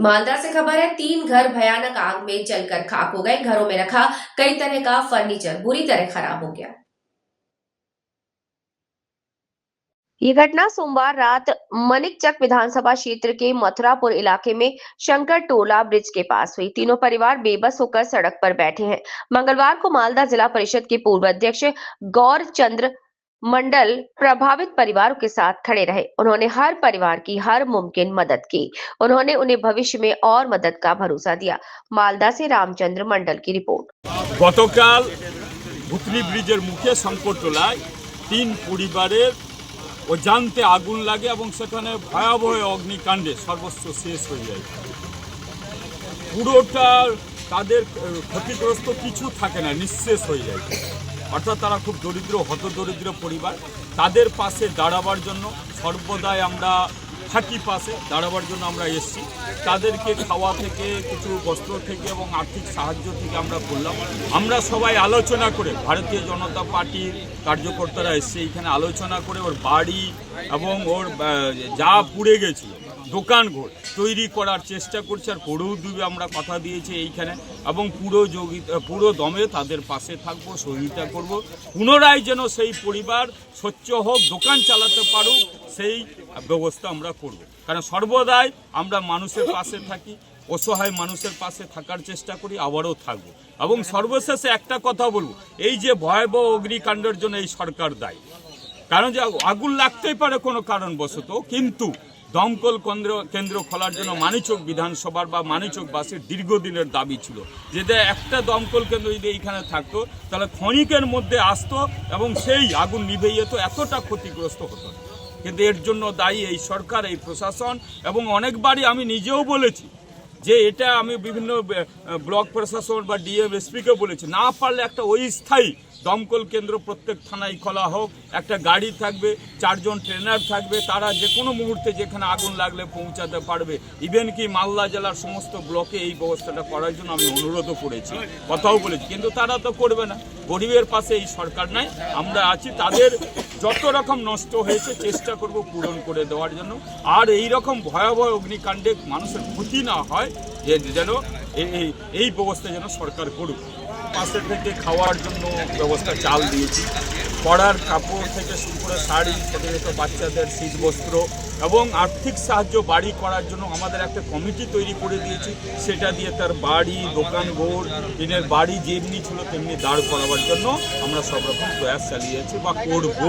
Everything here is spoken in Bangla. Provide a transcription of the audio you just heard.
मालदा से खबर है, 3 घर भयानक आग में जलकर खाक हो गए। घरों में रखा कई तरह का फर्नीचर बुरी तरह खराब हो गया। ये घटना सोमवार रात मनिकचक विधानसभा क्षेत्र के मथुरापुर इलाके में शंकर टोला ब्रिज के पास हुई। तीनों परिवार बेबस होकर सड़क पर बैठे हैं। मंगलवार को मालदा जिला परिषद के पूर्व अध्यक्ष गौर चंद्र मंडल प्रभावित परिवारों के साथ खड़े रहे। उन्होंने हर परिवार की हर मुमकिन मदद की। उन्होंने उन्हें भविष्य में और मदद का भरोसा दिया। मालदा से रामचंद्र मंडल की रिपोर्ट। गतकाल भुतनी ब्रिजेर मुखे शंकरटोलाय 3 परिवारेर অজান্তে আগুন লাগে এবং সেখানে ভয়াবহ অগ্নিকাণ্ডে সর্বস্ব শেষ হয়ে যায়। পুরোটা তাদের ক্ষতিগ্রস্ত কিছু থাকে না, নিঃশেষ হয়ে যায়। অর্থাৎ তারা খুব দরিদ্র হতদরিদ্র পরিবার। তাদের পাশে দাঁড়াবার জন্য সর্বদাই আমরা থাকি, পাশে দাঁড়াবার জন্য আমরা এসেছি। তাদেরকে খাওয়া থেকে কিছু বস্ত্র থেকে এবং আর্থিক সাহায্য থেকে আমরা করলাম। আমরা সবাই আলোচনা করে, ভারতীয় জনতা পার্টির কার্যকর্তারা এসে এখানে আলোচনা করে ওর বাড়ি এবং ওর যা পুড়ে গেছিল দোকানঘর তৈরি করার চেষ্টা করছে। আর করেও দিবে, আমরা কথা দিয়েছি এইখানে, এবং পুরো দমে তাদের পাশে থাকবো, সহযোগিতা করব। পুনরায় যেন সেই পরিবার স্বচ্ছ হোক, দোকান চালাতে পারুক, সেই ব্যবস্থা আমরা করব। কারণ সর্বদাই আমরা মানুষের পাশে থাকি, অসহায় মানুষের পাশে থাকার চেষ্টা করি, আবারও থাকবো। এবং সর্বশেষে একটা কথা বলবো, এই যে ভয়াবহ অগ্নিকাণ্ডের জন্য এই সরকার দায়ী। কারণ যে আগুন লাগতেই পারে কোনো কারণবশত, কিন্তু দমকল কেন্দ্র খোলার জন্য মানিকচক বিধানসভার বা মানিকচকবাসীর দীর্ঘদিনের দাবি ছিল যে একটা দমকল কেন্দ্র যদি এইখানে থাকতো তাহলে ক্ষণিকের মধ্যে আসতো এবং সেই আগুন নিভে যেত, এতটা ক্ষতিগ্রস্ত হতো। কিন্তু এর জন্য দায়ী এই সরকার, এই প্রশাসন। এবং অনেকবারই আমি নিজেও বলেছি যে এটা আমি বিভিন্ন ব্লক প্রশাসন বা ডিএম এসপিকে বলেছি, না পারলে একটা অস্থায়ী দমকল কেন্দ্র প্রত্যেক থানায় খোলা হোক, একটা গাড়ি থাকবে, 4 জন ট্রেনার থাকবে, তারা যে কোনো মুহূর্তে যেখানে আগুন লাগলে পৌঁছাতে পারবে। ইভেন কি মালদা জেলার সমস্ত ব্লকে এই ব্যবস্থাটা করার জন্য আমি অনুরোধও করেছি, কথাও বলেছি, কিন্তু তারা তো করবে না। গরিবের পাশে এই সরকার নাই, আমরা আছি। তাদের যত রকম নষ্ট হয়েছে চেষ্টা করব পূরণ করে দেওয়ার জন্য। আর এই রকম ভয়াবহ অগ্নিকাণ্ডে মানুষের ক্ষতি না হয়, যেন এই ব্যবস্থা যেন সরকার করুক। পাশে থেকে খাওয়ার জন্য ব্যবস্থা চাল দিয়েছি, পড়ার কাপড় থেকে শুরু করে শাড়ি, ছোটো ছোটো বাচ্চাদের শীত বস্ত্র এবং আর্থিক সাহায্য বাড়ি করার জন্য আমাদের একটা কমিটি তৈরি করে দিয়েছি। সেটা দিয়ে তার বাড়ি, দোকানঘর, টিনের বাড়ি যেমনি ছিল তেমনি দাঁড় করাবার জন্য আমরা সব রকম প্রয়াস চালিয়েছি বা করব।